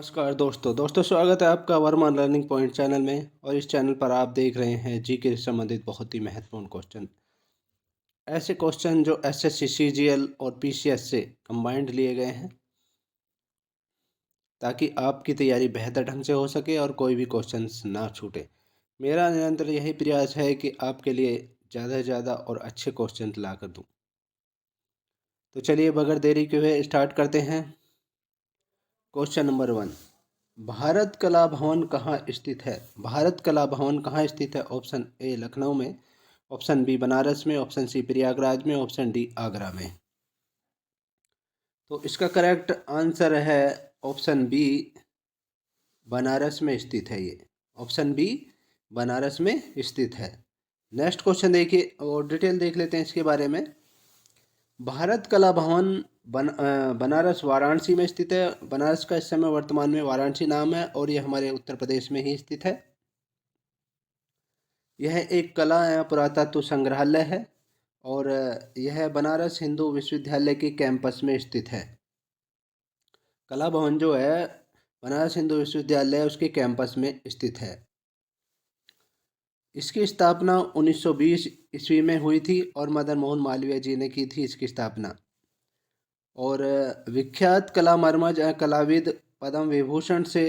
नमस्कार दोस्तों स्वागत है आपका वर्मा लर्निंग पॉइंट चैनल में। और इस चैनल पर आप देख रहे हैं जीके से संबंधित बहुत ही महत्वपूर्ण क्वेश्चन, ऐसे क्वेश्चन जो एसएससी सीजीएल और पीसीएस से कंबाइंड लिए गए हैं ताकि आपकी तैयारी बेहतर ढंग से हो सके और कोई भी क्वेश्चन ना छूटे। मेरा निरंतर यही प्रयास है कि आपके लिए ज़्यादा से ज़्यादा और अच्छे क्वेश्चन ला कर दूँ। तो चलिए बगैर देरी के हुए स्टार्ट करते हैं। क्वेश्चन नंबर 1, भारत कला भवन कहाँ स्थित है? भारत कला भवन कहाँ स्थित है? ऑप्शन ए लखनऊ में, ऑप्शन बी बनारस में, ऑप्शन सी प्रयागराज में, ऑप्शन डी आगरा में। तो इसका करेक्ट आंसर है ऑप्शन बी, बनारस में स्थित है ये। ऑप्शन बी बनारस में स्थित है। नेक्स्ट क्वेश्चन देखिए और डिटेल देख लेते हैं इसके बारे में। भारत कला भवन बनारस वाराणसी में स्थित है। बनारस का इस समय वर्तमान में वाराणसी नाम है और यह हमारे उत्तर प्रदेश में ही स्थित है। यह एक कला एवं पुरातत्व संग्रहालय है और यह बनारस हिंदू विश्वविद्यालय के कैंपस में स्थित है। कला भवन जो है बनारस हिंदू विश्वविद्यालय उसके कैंपस में स्थित है। इसकी स्थापना 1920 ईस्वी में हुई थी और मदन मोहन मालवीय जी ने की थी इसकी स्थापना। और विख्यात कला मर्मज कलाविद पद्म विभूषण से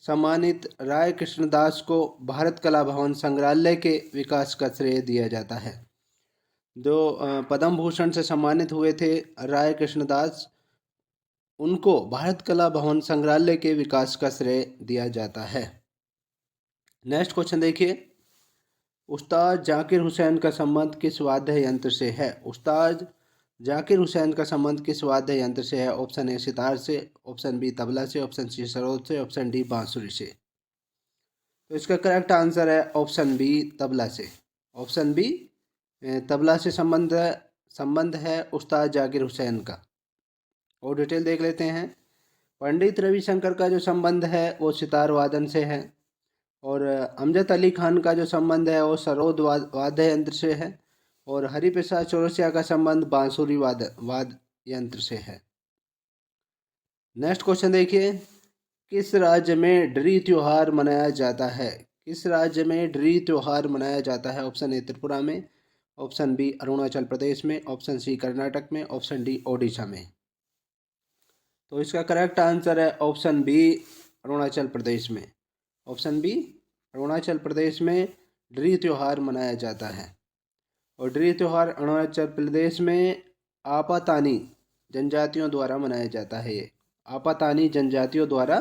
सम्मानित राय कृष्णदास को भारत कला भवन संग्रहालय के विकास का श्रेय दिया जाता है। जो पद्म भूषण से सम्मानित हुए थे राय कृष्णदास, उनको भारत कला भवन संग्रहालय के विकास का श्रेय दिया जाता है। नेक्स्ट क्वेश्चन देखिए, उस्ताद जाकिर हुसैन का संबंध किस वाद्य यंत्र से है? उस्ताद जाकिर हुसैन का संबंध किस वाद्य यंत्र से है? ऑप्शन ए सितार से, ऑप्शन बी तबला से, ऑप्शन सी सरोद से, ऑप्शन डी बांसुरी से। तो इसका करेक्ट आंसर है ऑप्शन बी तबला से। ऑप्शन बी तबला से संबंध है उस्ताद जाकिर हुसैन का। और डिटेल देख लेते हैं। पंडित रविशंकर का जो संबंध है वो सितार वादन से है और अमजद अली खान का जो संबंध है वो सरोद वाद्य यंत्र से है और हरिप्रसाद चौरसिया का संबंध बांसुरी वाद्य यंत्र से है। नेक्स्ट क्वेश्चन देखिए, किस राज्य में ड्री त्योहार मनाया जाता है? किस राज्य में ड्री त्योहार मनाया जाता है? ऑप्शन ए त्रिपुरा में, ऑप्शन बी अरुणाचल प्रदेश में, ऑप्शन सी कर्नाटक में, ऑप्शन डी ओडिशा में। तो इसका करेक्ट आंसर है ऑप्शन बी अरुणाचल प्रदेश में। ऑप्शन बी अरुणाचल प्रदेश में ड्री त्योहार मनाया जाता है। और ड्री त्योहार अरुणाचल प्रदेश में आपातानी जनजातियों द्वारा मनाया जाता है। ये आपातानी जनजातियों द्वारा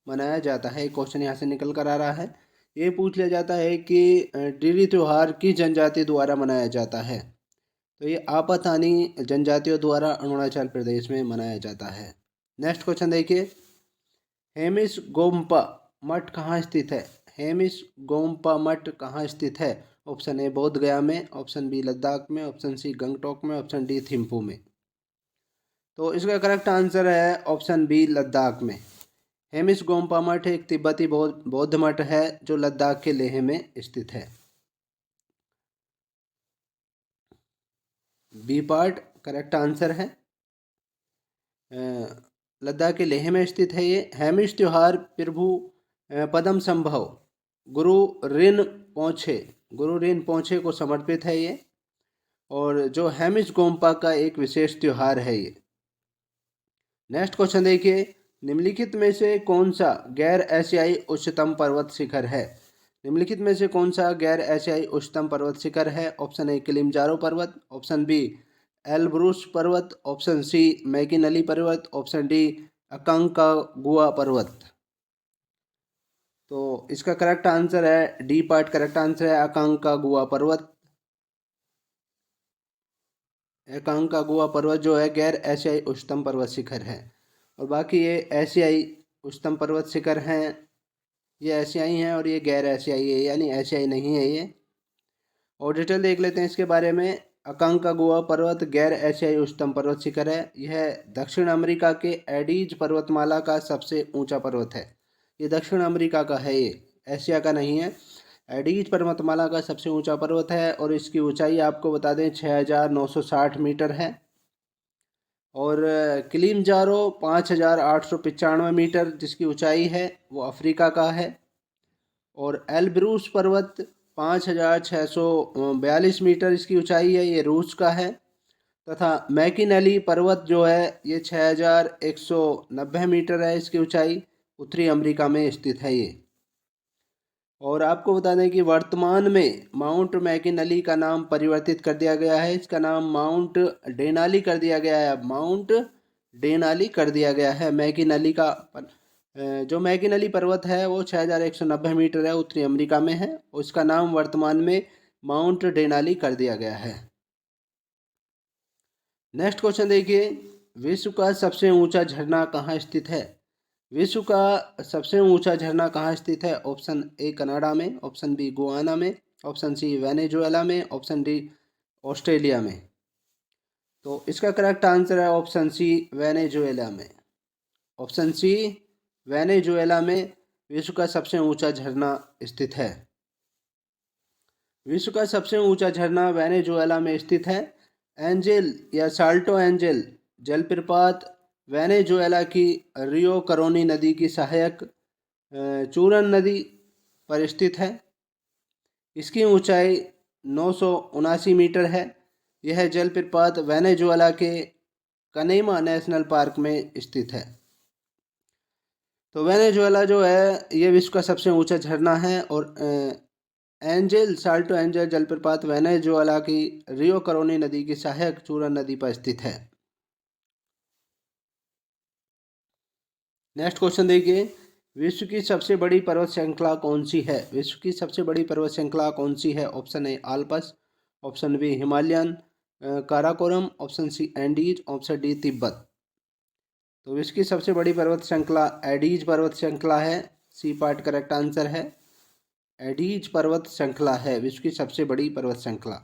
मनाया जाता है। क्वेश्चन यहाँ से निकल कर आ रहा है, ये पूछ लिया जाता है कि ड्री त्योहार किस जनजाति द्वारा मनाया जाता है? तो ये आपातानी जनजातियों द्वारा अरुणाचल प्रदेश में मनाया जाता है। नेक्स्ट क्वेश्चन देखिए, हेमिस गोम्पा मठ कहाँ स्थित है? हेमिस गोम्पा मठ कहाँ स्थित है? ऑप्शन ए बोध गया में, ऑप्शन बी लद्दाख में, ऑप्शन सी गंगटोक में, ऑप्शन डी थिम्पू में। तो इसका करेक्ट आंसर है ऑप्शन बी लद्दाख में। हेमिस गोम्पा मठ एक तिब्बती बौद्ध मठ है जो लद्दाख के लेह में स्थित है। बी पार्ट करेक्ट आंसर है, लद्दाख के लेह में स्थित है ये। हेमिस त्योहार प्रभु पद्म संभव गुरु रिन पोंछे को समर्पित है ये। और जो हेमिस गोम्पा का एक विशेष त्योहार है ये। नेक्स्ट क्वेश्चन देखिए, निम्नलिखित में से कौन सा गैर एशियाई उच्चतम पर्वत शिखर है? निम्नलिखित में से कौन सा गैर एशियाई उच्चतम पर्वत शिखर है? ऑप्शन ए किलिमंजारो पर्वत, ऑप्शन बी एलब्रूस पर्वत, ऑप्शन सी मैकिनली पर्वत, ऑप्शन डी अकांकागुआ पर्वत। तो इसका करेक्ट आंसर है डी पार्ट करेक्ट आंसर है अकांकागुआ पर्वत। अकांकागुआ पर्वत जो है गैर एशियाई उच्चतम पर्वत शिखर है। और बाकी ये एशियाई उच्चतम पर्वत शिखर हैं, ये एशियाई हैं और ये गैर एशियाई है, यानी एशियाई नहीं है ये। और डिटेल देख लेते हैं इसके बारे में। अकांकागुआ पर्वत गैर एशियाई उच्चतम पर्वत शिखर है। यह दक्षिण अमेरिका के एडीज पर्वतमाला का सबसे ऊंचा पर्वत है। ये दक्षिण अमेरिका का है, ये एशिया का नहीं है। एडीज पर्वतमाला का सबसे ऊंचा पर्वत है और इसकी ऊंचाई आपको बता दें 6960 मीटर है। और किलिमंजारो 5,895 मीटर जिसकी ऊंचाई है वो अफ्रीका का है। और एल्ब्रूस पर्वत 5,642 मीटर इसकी ऊंचाई है, ये रूस का है। तथा मैकिनली पर्वत जो है ये 6,190 मीटर है इसकी ऊंचाई, उत्तरी अमेरिका में स्थित है ये। और आपको बता दें कि वर्तमान में माउंट मैकिनली का नाम परिवर्तित कर दिया गया है, इसका नाम माउंट डेनाली कर दिया गया है। माउंट डेनाली कर दिया गया है। मैकिनली का जो मैकिनली पर्वत है वो 6,190 मीटर है, उत्तरी अमेरिका में है, और इसका नाम वर्तमान में माउंट डेनाली कर दिया गया है। नेक्स्ट क्वेश्चन देखिए, विश्व का सबसे ऊंचा झरना कहाँ स्थित है? विश्व का सबसे ऊंचा झरना कहाँ स्थित है? ऑप्शन ए कनाडा में, ऑप्शन बी गुआना में, ऑप्शन सी वेनेजुएला में, ऑप्शन डी ऑस्ट्रेलिया में। तो इसका करेक्ट आंसर है ऑप्शन सी वेनेजुएला में। ऑप्शन सी वेनेजुएला में विश्व का सबसे ऊंचा झरना स्थित है। विश्व का सबसे ऊंचा झरना वेनेजुएला में स्थित है। एंजेल या साल्टो एंजेल जलप्रपात वेनेजुएला की रियो करोनी नदी की सहायक चूरन नदी पर स्थित है। इसकी ऊंचाई 979 मीटर है। यह जलप्रपात वेनेजुएला के कनेमा नेशनल पार्क में स्थित है। तो वेनेजुएला जो है ये विश्व का सबसे ऊंचा झरना है। और एंजेल साल्टो एंजेल जलप्रपात वेनेजुएला की रियो करोनी नदी की सहायक चूरन नदी पर स्थित है। नेक्स्ट क्वेश्चन देखिए, विश्व की सबसे बड़ी पर्वत श्रृंखला कौन सी है? विश्व की सबसे बड़ी पर्वत श्रृंखला कौन सी है? Option a Alps, option b Himalayan Karakoram, option c Andes, option d Tibet. तो विश्व की सबसे बड़ी पर्वत श्रृंखला एडीज पर्वत श्रृंखला है। सी पार्ट करेक्ट आंसर है। एडीज पर्वत श्रृंखला है विश्व की सबसे बड़ी पर्वत श्रृंखला।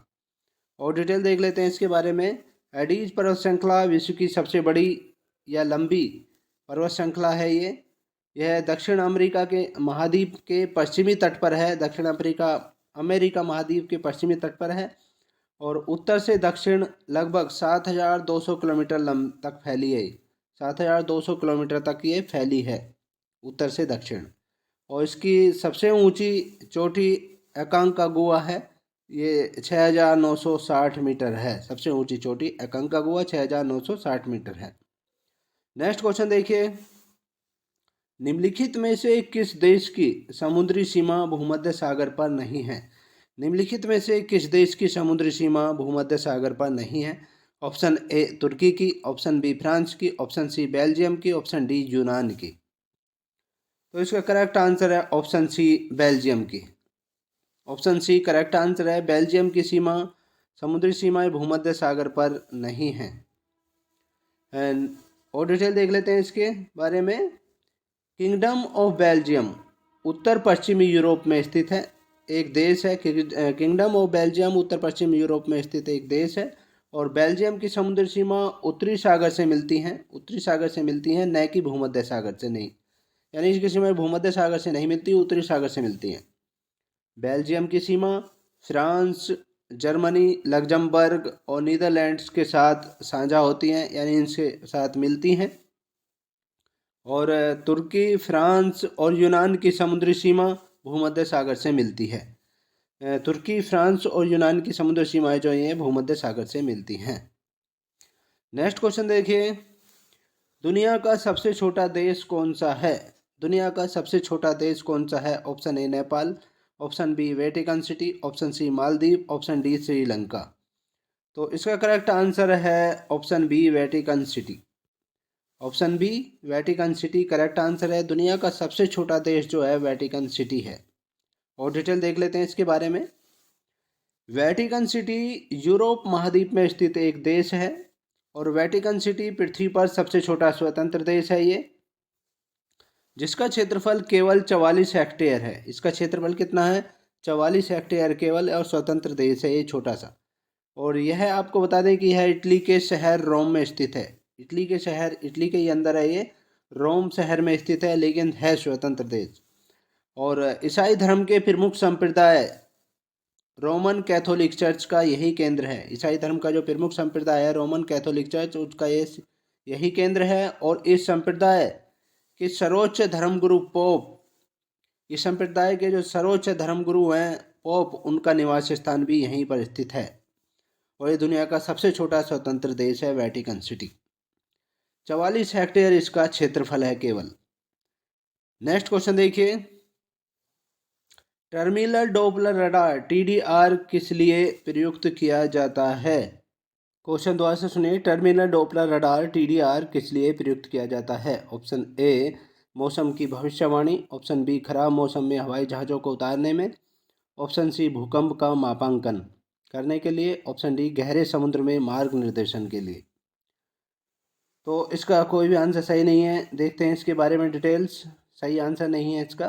और डिटेल देख लेते हैं इसके बारे में। एडीज पर्वत श्रृंखला विश्व की सबसे बड़ी या लंबी पर्वत श्रृंखला है ये। यह दक्षिण अमेरिका के महाद्वीप के पश्चिमी तट पर है। दक्षिण अमेरिका महाद्वीप के पश्चिमी तट पर है और उत्तर से दक्षिण लगभग 7,200 किलोमीटर तक फैली है। 7,200 किलोमीटर तक ये फैली है उत्तर से दक्षिण। और इसकी सबसे ऊंची चोटी एकांकागुआ है, ये 6,960 मीटर है। सबसे ऊंची चोटी एकांकागुआ 6,960 मीटर है। नेक्स्ट क्वेश्चन देखिए, निम्नलिखित में से किस देश की समुद्री सीमा भूमध्य सागर पर नहीं है? निम्नलिखित में से किस देश की समुद्री सीमा भूमध्य सागर पर नहीं है? ऑप्शन ए तुर्की की, ऑप्शन बी फ्रांस की, ऑप्शन सी बेल्जियम की, ऑप्शन डी यूनान की। तो इसका करेक्ट आंसर है ऑप्शन सी बेल्जियम की। ऑप्शन सी करेक्ट आंसर है। बेल्जियम की सीमा समुद्री सीमाएं भूमध्य सागर पर नहीं है। एंड और डिटेल देख लेते हैं इसके बारे में। किंगडम ऑफ बेल्जियम उत्तर पश्चिमी यूरोप में स्थित है, एक देश है। किंगडम ऑफ बेल्जियम उत्तर पश्चिमी यूरोप में स्थित एक देश है। और बेल्जियम की समुद्री सीमा उत्तरी सागर से मिलती हैं, उत्तरी सागर से मिलती हैं, न कि भूमध्य सागर से नहीं। यानी इसकी सीमा भूमध्य सागर से नहीं मिलती, उत्तरी सागर से मिलती हैं। बेल्जियम की सीमा फ्रांस, जर्मनी, लग्जमबर्ग और नीदरलैंड्स के साथ साझा होती हैं, यानी इनके साथ मिलती हैं। और तुर्की, फ्रांस और यूनान की समुद्री सीमा भूमध्य सागर से मिलती है। तुर्की, फ्रांस और यूनान की समुद्री सीमाएं जो हैं भूमध्य सागर से मिलती हैं। नेक्स्ट क्वेश्चन देखिए, दुनिया का सबसे छोटा देश कौन सा है? दुनिया का सबसे छोटा देश कौन सा है? Option a Nepal, option b Vatican city, option c Maldives, option d Sri Lanka. तो इसका करेक्ट आंसर है option b Vatican city. Option b Vatican city correct answer है। दुनिया का सबसे छोटा देश जो है वेटिकन सिटी है। और डिटेल देख लेते हैं इसके बारे में। वेटिकन सिटी यूरोप महाद्वीप में स्थित एक देश है और वेटिकन सिटी पृथ्वी पर सबसे छोटा स्वतंत्र देश है ये, जिसका क्षेत्रफल केवल 44 हेक्टेयर है। इसका क्षेत्रफल कितना है? 44 हेक्टेयर केवल, और स्वतंत्र देश है ये छोटा सा। और यह आपको बता दें कि यह इटली के शहर रोम में स्थित है। इटली के शहर, इटली के ही अंदर है ये, रोम शहर में स्थित है, लेकिन है स्वतंत्र देश। और ईसाई धर्म के प्रमुख संप्रदाय रोमन कैथोलिक चर्च का यही केंद्र है। ईसाई धर्म का जो प्रमुख संप्रदाय है रोमन कैथोलिक चर्च, उसका ये यही केंद्र है। और इस संप्रदाय के सर्वोच्च धर्मगुरु पोप, इस संप्रदाय के जो सर्वोच्च धर्मगुरु हैं पोप, उनका निवास स्थान भी यहीं पर स्थित है। और ये दुनिया का सबसे छोटा स्वतंत्र देश है वेटिकन सिटी। 44 हेक्टेयर इसका क्षेत्रफल है केवल। नेक्स्ट क्वेश्चन देखिए, टर्मिनल डोपलर रडार TDR किस लिए प्रयुक्त किया जाता है? क्वेश्चन दोबारा से सुनिए, टर्मिनल डोपलर रडार TDR किस लिए प्रयुक्त किया जाता है? ऑप्शन ए मौसम की भविष्यवाणी, ऑप्शन बी खराब मौसम में हवाई जहाज़ों को उतारने में, ऑप्शन सी भूकंप का मापांकन करने के लिए, ऑप्शन डी गहरे समुद्र में मार्ग निर्देशन के लिए। तो इसका कोई भी आंसर सही नहीं है। देखते हैं इसके बारे में डिटेल्स। सही आंसर नहीं है इसका।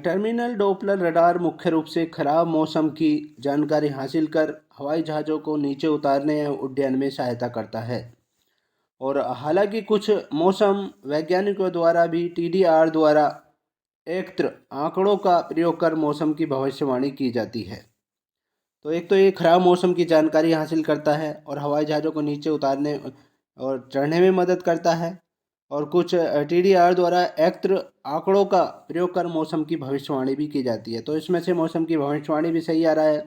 टर्मिनल डोपलर रडार मुख्य रूप से खराब मौसम की जानकारी हासिल कर हवाई जहाज़ों को नीचे उतारने या उड्डयन में सहायता करता है। और हालांकि कुछ मौसम वैज्ञानिकों द्वारा भी TDR द्वारा एकत्र आंकड़ों का प्रयोग कर मौसम की भविष्यवाणी की जाती है। तो एक तो ये खराब मौसम की जानकारी हासिल करता है और हवाई जहाज़ों को नीचे उतारने और चढ़ने में मदद करता है। और कुछ TDR द्वारा एकत्र आंकड़ों का प्रयोग कर मौसम की भविष्यवाणी भी की जाती है। तो इसमें से मौसम की भविष्यवाणी भी सही आ रहा है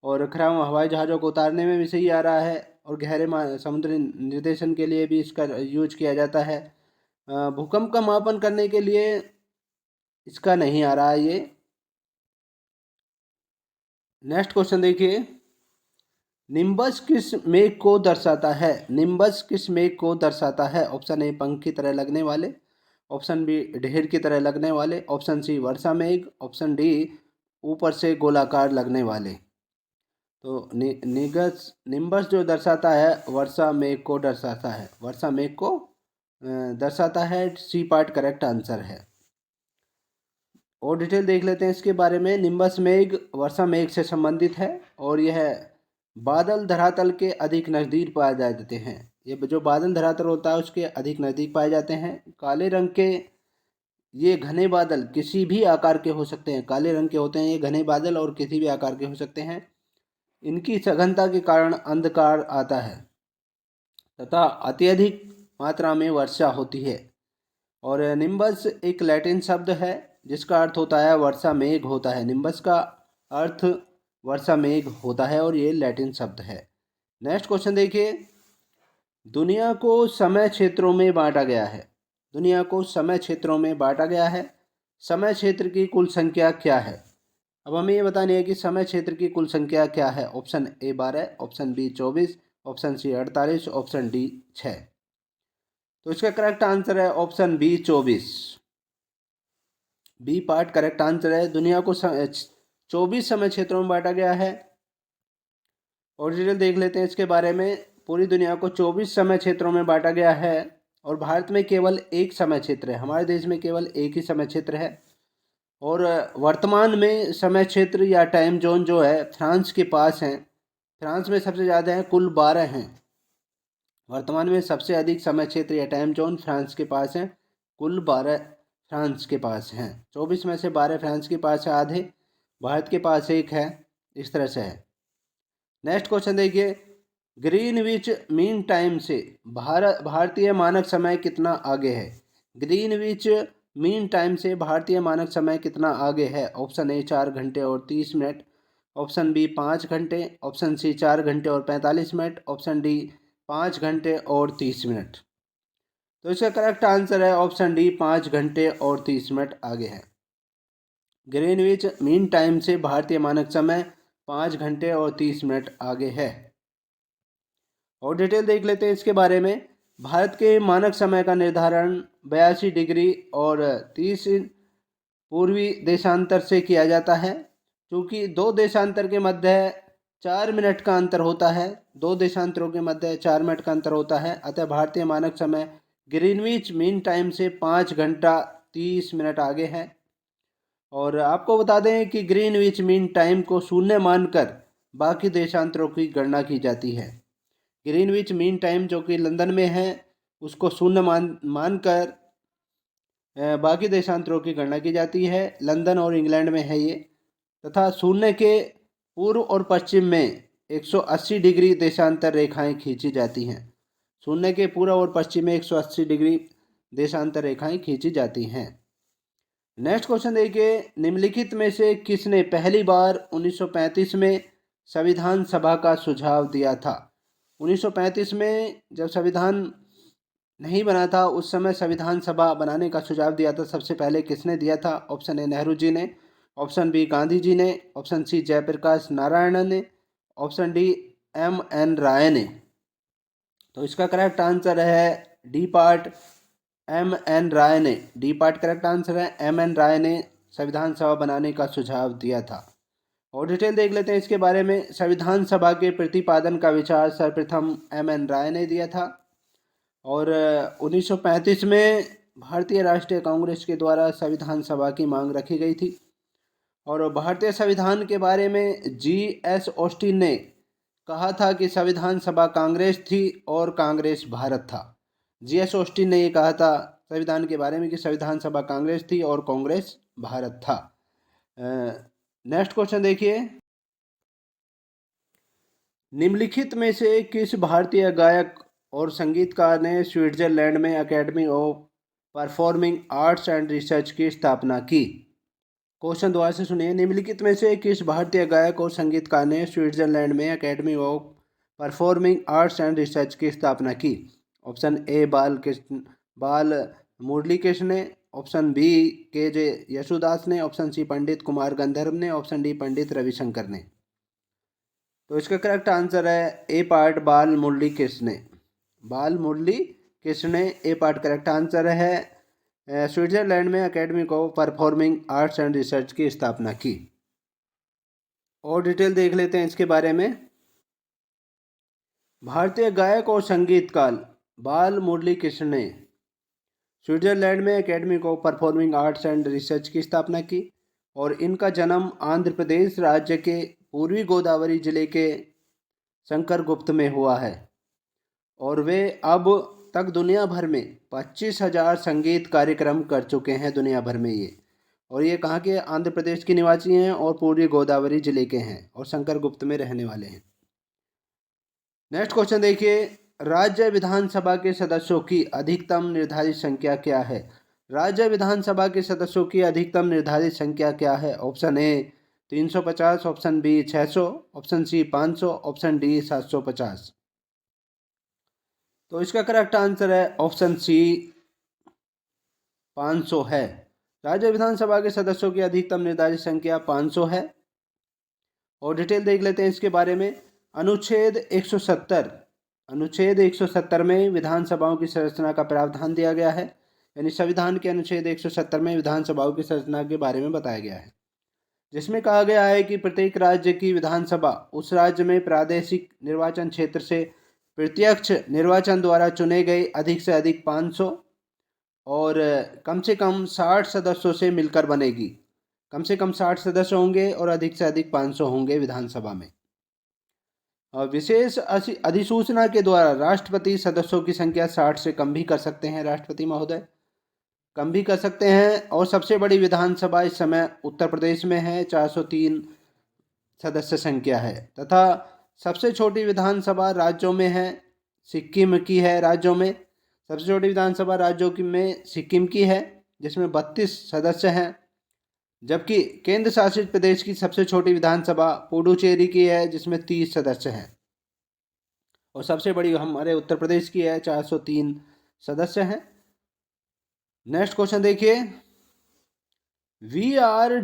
और खराब हवाई जहाज़ों को उतारने में भी सही आ रहा है और गहरे समुद्री निर्देशन के लिए भी इसका यूज किया जाता है। भूकंप का मापन करने के लिए इसका नहीं आ रहा है ये। नेक्स्ट क्वेश्चन देखिए, निम्बस किस मेघ को दर्शाता है? निम्बस किस मेघ को दर्शाता है? ऑप्शन ए पंख की तरह लगने वाले, ऑप्शन बी ढेर की तरह लगने वाले, ऑप्शन सी वर्षा मेघ, ऑप्शन डी ऊपर से गोलाकार लगने वाले। तो निम्बस जो दर्शाता है वर्षा मेघ को दर्शाता है, वर्षा मेघ को दर्शाता है। सी पार्ट करेक्ट आंसर है। और डिटेल देख लेते हैं इसके बारे में। निम्बस मेघ वर्षा मेघ से संबंधित है और यह बादल धरातल के अधिक नज़दीक पाए जाते हैं। ये जो बादल धरातल होता है उसके अधिक नज़दीक पाए जाते हैं। काले रंग के ये घने बादल किसी भी आकार के हो सकते हैं। काले रंग के होते हैं ये घने बादल और किसी भी आकार के हो सकते हैं। इनकी सघनता के कारण अंधकार आता है तथा अत्यधिक मात्रा में वर्षा होती है। और निम्बस एक लैटिन शब्द है जिसका अर्थ होता है वर्षा मेघ होता है। निम्बस का अर्थ वर्षा मेघ होता है और ये लैटिन शब्द है। नेक्स्ट क्वेश्चन देखिए, दुनिया को समय क्षेत्रों में बांटा गया है। दुनिया को समय क्षेत्रों में बांटा गया है। समय क्षेत्र की कुल संख्या क्या है? अब हमें ये बतानी है कि समय क्षेत्र की कुल संख्या क्या है। Option a 12, option b 24, option c 48, option d 6। तो इसका करेक्ट आंसर है option b 24। B part correct answer है। दुनिया को 24 समय क्षेत्रों में बांटा गया है। और डिटेल देख लेते हैं इसके बारे में। पूरी दुनिया को 24 समय क्षेत्रों में बांटा गया है और भारत में केवल एक समय क्षेत्र है। हमारे देश में केवल एक ही समय क्षेत्र है। और वर्तमान में समय क्षेत्र या टाइम जोन जो है फ्रांस के पास हैं। फ्रांस में सबसे ज़्यादा है, कुल 12 हैं। वर्तमान में सबसे अधिक समय क्षेत्र या टाइम जोन फ्रांस के पास हैं, कुल 12 फ्रांस के पास हैं। 24 में से 12 फ्रांस के पास है, आधे भारत के पास एक है। इस तरह से है। नेक्स्ट क्वेश्चन देखिए, ग्रीनविच मीन टाइम से भारतीय मानक समय कितना आगे है? ग्रीनविच मीन टाइम से भारतीय मानक समय कितना आगे है? ऑप्शन ए 4 घंटे और 30 मिनट, ऑप्शन बी 5 घंटे, ऑप्शन सी 4 घंटे और 45 मिनट, ऑप्शन डी 5 घंटे और 30 मिनट। तो इसका करेक्ट आंसर है ऑप्शन डी 5 घंटे और 30 मिनट आगे है। ग्रीनविच मीन टाइम से भारतीय मानक समय 5 घंटे और 30 मिनट आगे है। और डिटेल देख लेते हैं इसके बारे में। भारत के मानक समय का निर्धारण 82 डिग्री और 30 पूर्वी देशांतर से किया जाता है। क्योंकि दो देशांतर के मध्य 4 मिनट का अंतर होता है, दो देशांतरों के मध्य 4 मिनट का अंतर होता है, अतः भारतीय मानक समय ग्रीनविच मीन टाइम से 5 घंटा 30 मिनट आगे है। और आपको बता दें कि ग्रीनविच मीन टाइम को शून्य मानकर बाकी देशांतरों की गणना की जाती है। ग्रीनविच मीन टाइम जो कि लंदन में है उसको शून्य मानकर बाकी देशांतरों की गणना की जाती है। लंदन और इंग्लैंड में है ये। तथा शून्य के पूर्व और पश्चिम में 180 डिग्री देशांतर रेखाएं खींची जाती हैं। शून्य के पूर्व और पश्चिम में 180 डिग्री देशांतर रेखाएं खींची जाती हैं। नेक्स्ट क्वेश्चन देखिए, निम्नलिखित में से किसने पहली बार 1935 में संविधान सभा का सुझाव दिया था? 1935 में जब संविधान नहीं बना था उस समय संविधान सभा बनाने का सुझाव दिया था, सबसे पहले किसने दिया था? ऑप्शन ए नेहरू जी ने, ऑप्शन बी गांधी जी ने, ऑप्शन सी जयप्रकाश नारायण ने, ऑप्शन डी एम.एन. राय ने। तो इसका करेक्ट आंसर है डी पार्ट, एम.एन. राय ने। डी पार्ट करेक्ट आंसर है, एम.एन. राय ने संविधान सभा बनाने का सुझाव दिया था। और डिटेल देख लेते हैं इसके बारे में। संविधान सभा के प्रतिपादन का विचार सर्वप्रथम एम.एन. राय ने दिया था और 1935 में भारतीय राष्ट्रीय कांग्रेस के द्वारा संविधान सभा की मांग रखी गई थी। और भारतीय संविधान के बारे में जी.एस. ऑस्टिन ने कहा था कि संविधान सभा कांग्रेस थी और कांग्रेस भारत था। जी.एस. ऑस्टिन ने ये कहा था संविधान के बारे में कि संविधान सभा कांग्रेस थी और कांग्रेस भारत था। नेक्स्ट क्वेश्चन देखिए, निम्नलिखित में से किस भारतीय गायक और संगीतकार ने स्विट्जरलैंड में academy of performing arts and research की स्थापना की? क्वेश्चन दोबारा से सुनिए, निम्नलिखित में से किस भारतीय गायक और संगीतकार ने स्विट्जरलैंड में academy of performing arts and research की स्थापना की? ऑप्शन ए बाल मुरली कृष्ण ने, ऑप्शन बी के.जे. यशुदास ने, ऑप्शन सी पंडित कुमार गंधर्व ने, ऑप्शन डी पंडित रविशंकर ने। तो इसका करेक्ट आंसर है ए पार्ट बाल मुरली कृष्ण ने। बाल मुरली कृष्ण ने ए पार्ट करेक्ट आंसर है। स्विट्जरलैंड में academy of performing arts and research की स्थापना की। और डिटेल देख लेते हैं इसके बारे में। भारतीय गायक और संगीतकार बाल मुरली कृष्ण ने स्विट्जरलैंड में academy of performing arts and research की स्थापना की और इनका जन्म आंध्र प्रदेश राज्य के पूर्वी गोदावरी जिले के शंकरगुप्त में हुआ है और वे अब तक दुनिया भर में 25,000 संगीत कार्यक्रम कर चुके हैं दुनिया भर में ये। और ये कहाँ के? आंध्र प्रदेश के निवासी हैं और पूर्वी गोदावरी जिले के हैं और शंकरगुप्त में रहने वाले हैं। नेक्स्ट क्वेश्चन देखिए, राज्य विधानसभा के सदस्यों की अधिकतम निर्धारित संख्या क्या है? राज्य विधानसभा के सदस्यों की अधिकतम निर्धारित संख्या क्या है? Option a 350, option b 600, option c 500, option d 750। तो इसका करेक्ट आंसर है ऑप्शन सी 500 है। राज्य विधानसभा के सदस्यों की अधिकतम निर्धारित संख्या 500 है। और डिटेल देख लेते हैं इसके बारे में। अनुच्छेद 170 में विधानसभाओं की संरचना का प्रावधान दिया गया है, यानी संविधान के अनुच्छेद 170 में विधानसभाओं की संरचना के बारे में बताया गया है, जिसमें कहा गया है कि प्रत्येक राज्य की विधानसभा उस राज्य में प्रादेशिक निर्वाचन क्षेत्र से प्रत्यक्ष निर्वाचन द्वारा चुने गए अधिक से अधिक 500 और कम से कम 60 सदस्यों से मिलकर बनेगी। कम से कम 60 सदस्य होंगे और अधिक से अधिक 500 होंगे विधानसभा में। और विशेष अधिसूचना के द्वारा राष्ट्रपति सदस्यों की संख्या 60 से कम भी कर सकते हैं, राष्ट्रपति महोदय कम भी कर सकते हैं। और सबसे बड़ी विधानसभा इस समय उत्तर प्रदेश में है, 403 सदस्य संख्या है, तथा सबसे छोटी विधानसभा राज्यों में है, सिक्किम की है। राज्यों में सबसे छोटी विधानसभा राज्यों की में सिक्किम की है जिसमें 32 सदस्य हैं, जबकि केंद्र शासित प्रदेश की सबसे छोटी विधानसभा पुडुचेरी की है जिसमें 30 सदस्य हैं। और सबसे बड़ी हमारे उत्तर प्रदेश की है, 403 सदस्य हैं। नेक्स्ट क्वेश्चन देखिए, वी आर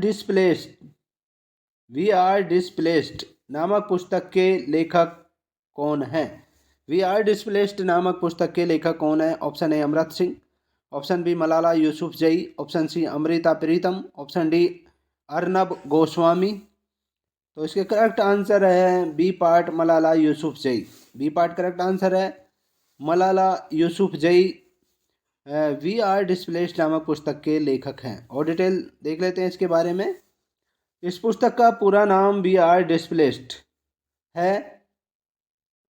डिस्प्लेस्ड नामक पुस्तक के लेखक कौन हैं? वी आर डिस्प्लेस्ड नामक पुस्तक के लेखक कौन है? Option A Amrit Singh, option B Malala Yousafzai, option C Amrita Pritam, option D Arnab Goswami. तो इसके करेक्ट आंसर है B part Malala Yousafzai. B part correct answer है Malala Yousafzai we are displaced नामक पुस्तक के लेखक हैं। और डिटेल देख लेते हैं इसके बारे में। इस पुस्तक का पूरा नाम वी आर डिस्प्लेस्ड है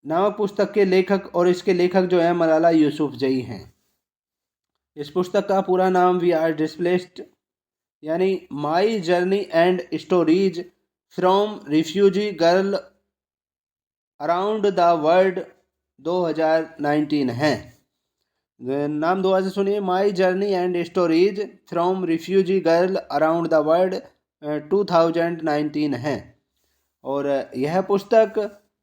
नामक पुस्तक के लेखक, और इसके लेखक जो है मलाला यूसुफजई हैं। इस पुस्तक का पूरा नाम वी आर डिस्प्लेस्ड यानी my journey and stories from refugee girl around the world 2019 है। नाम दोबारा से सुनिए, my journey and stories from refugee girl around the world 2019 है। और यह पुस्तक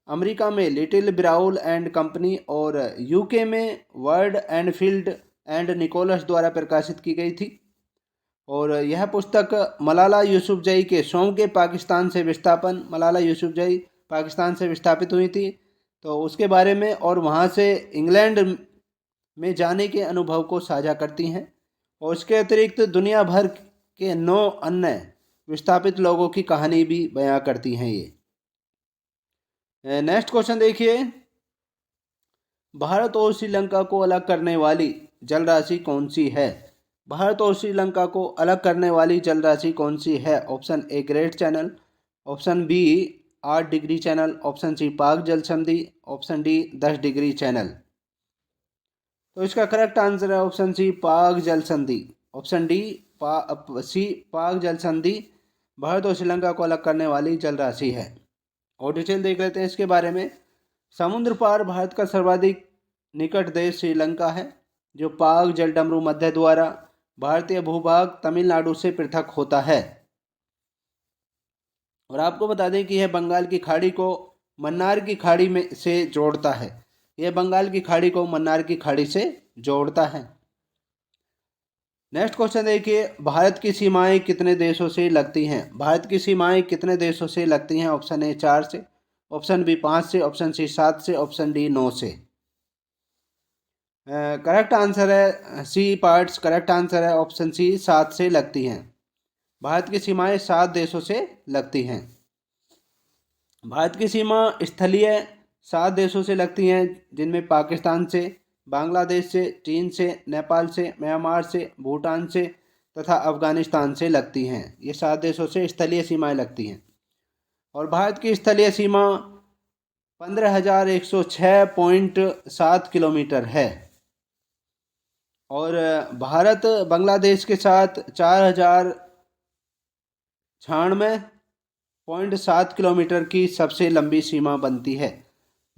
अमेरिका में लिटिल ब्राउल एंड कंपनी और यूके में Weidenfeld and Nicolson द्वारा प्रकाशित की गई थी। और यह पुस्तक मलाला यूसुफजई के सौं के पाकिस्तान से विस्थापन, मलाला यूसुफजई पाकिस्तान से विस्थापित हुई थी तो उसके बारे में और वहाँ से इंग्लैंड में जाने के अनुभव को साझा करती हैं। और इसके अतिरिक्त दुनिया भर के 9 अन्य विस्थापित लोगों की कहानी भी बयां करती हैं ये। नेक्स्ट क्वेश्चन देखिए, भारत और श्रीलंका को अलग करने वाली जलराशि कौन सी है? भारत और श्रीलंका को अलग करने वाली जलराशि कौन सी है? Option a great channel, option b 8 degree channel, option c Palk जल संधि, ऑप्शन डी 10 डिग्री चैनल। तो इसका करेक्ट आंसर है ऑप्शन सी पाक जल संधि। ऑप्शन डी सी पाक जल संधि भारत और श्रीलंका को अलग करने वाली जलराशि है। और डिटेल देख लेते हैं इसके बारे में। समुद्र पार भारत का सर्वाधिक निकट देश श्रीलंका है, जो पाक जलडमरू मध्य द्वारा भारतीय भूभाग तमिलनाडु से पृथक होता है। और आपको बता दें कि यह बंगाल की खाड़ी को मन्नार की खाड़ी में से जोड़ता है। यह बंगाल की खाड़ी को मन्नार की खाड़ी से जोड़ता है। नेक्स्ट क्वेश्चन देखिए, भारत की सीमाएं कितने देशों से लगती हैं? भारत की सीमाएं कितने देशों से लगती हैं? ऑप्शन ए 4 से, ऑप्शन बी 5 से, ऑप्शन सी 7 से, ऑप्शन डी 9 से। करेक्ट आंसर है सी पार्ट्स, करेक्ट आंसर है ऑप्शन सी 7 से लगती हैं। भारत की सीमाएं 7 देशों से लगती हैं। भारत की सीमा स्थलीय 7 देशों से लगती हैं, जिनमें पाकिस्तान से, बांग्लादेश से, चीन से, नेपाल से, म्यांमार से, भूटान से तथा अफगानिस्तान से लगती हैं। ये 7 देशों से स्थलीय सीमाएं लगती हैं। और भारत की स्थलीय सीमा 15,106.7 किलोमीटर है। और भारत बांग्लादेश के साथ 4,096.7 किलोमीटर की सबसे लंबी सीमा बनती है।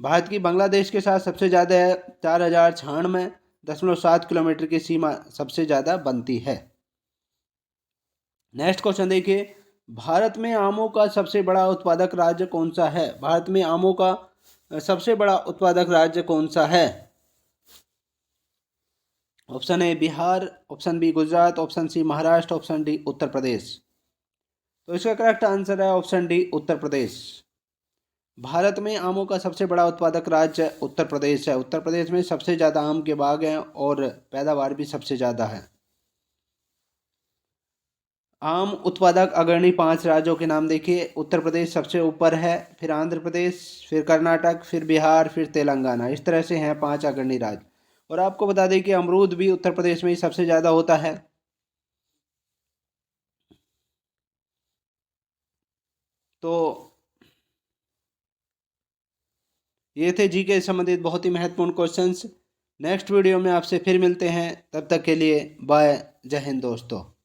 भारत की बांग्लादेश के साथ सबसे ज़्यादा है, 4,096.7 किलोमीटर की सीमा सबसे ज़्यादा बनती है। नेक्स्ट क्वेश्चन देखिए, भारत में आमों का सबसे बड़ा उत्पादक राज्य कौन सा है? भारत में आमों का सबसे बड़ा उत्पादक राज्य कौन सा है? Option A Bihar, option B Gujarat, option C Maharashtra, option D Uttar Pradesh. तो इसका करेक्ट आंसर है ऑप्शन डी उत्तर प्रदेश। भारत में आमों का सबसे बड़ा उत्पादक राज्य उत्तर प्रदेश है। उत्तर प्रदेश में सबसे ज़्यादा आम के बाग हैं और पैदावार भी सबसे ज़्यादा है। आम उत्पादक अग्रणी 5 राज्यों के नाम देखिए। उत्तर प्रदेश सबसे ऊपर है, फिर आंध्र प्रदेश, फिर कर्नाटक, फिर बिहार, फिर तेलंगाना। इस तरह से हैं 5 अग्रणी राज्य। और आपको बता दें कि अमरूद भी उत्तर प्रदेश में ही सबसे ज़्यादा होता है। तो ये थे जी के संबंधित बहुत ही महत्वपूर्ण क्वेश्चंस। नेक्स्ट वीडियो में आपसे फिर मिलते हैं, तब तक के लिए बाय, जय हिंद दोस्तों।